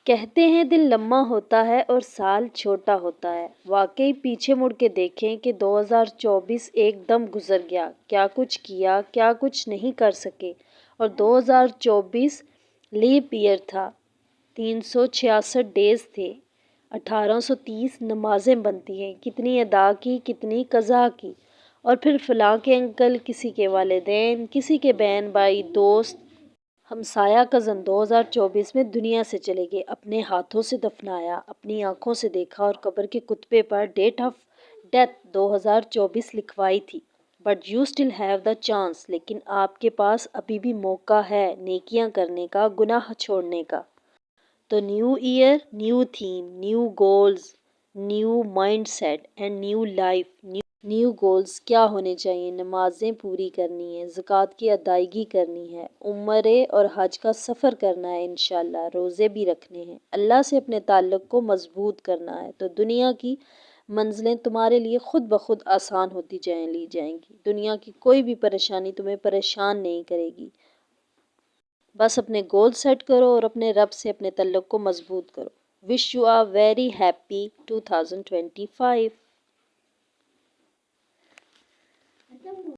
کہتے ہیں دل لمحہ ہوتا ہے اور سال چھوٹا ہوتا ہے۔ واقعی پیچھے مڑ کے دیکھیں کہ 2024 ایک دم گزر گیا، کیا کچھ کیا، کیا کچھ نہیں کر سکے۔ اور 2024 لیپ ایئر تھا، 366 ڈیز تھے، 1830 نمازیں بنتی ہیں، کتنی ادا کی، کتنی قضا کی۔ اور پھر فلاں کے انکل، کسی کے والدین، کسی کے بہن بھائی، دوست، ہمسایہ کزن 2024 میں دنیا سے چلے گئے، اپنے ہاتھوں سے دفنایا، اپنی آنکھوں سے دیکھا اور قبر کے کتبے پر ڈیٹ آف ڈیتھ 2024 لکھوائی تھی۔ But you still have the chance, لیکن آپ کے پاس ابھی بھی موقع ہے نیکیاں کرنے کا، گناہ چھوڑنے کا۔ تو new year, new theme, new goals, new mind set and new life. New goals کیا ہونے چاہیے؟ نمازیں پوری کرنی ہے، زکوٰۃ کی ادائیگی کرنی ہے، عمرے اور حج کا سفر کرنا ہے انشاءاللہ، روزے بھی رکھنے ہیں، اللہ سے اپنے تعلق کو مضبوط کرنا ہے، تو دنیا کی منزلیں تمہارے لیے خود بخود آسان ہوتی لی جائیں گی۔ دنیا کی کوئی بھی پریشانی تمہیں پریشان نہیں کرے گی۔ بس اپنے گول سیٹ کرو اور اپنے رب سے اپنے تعلق کو مضبوط کرو۔ Wish you a very happy 2025۔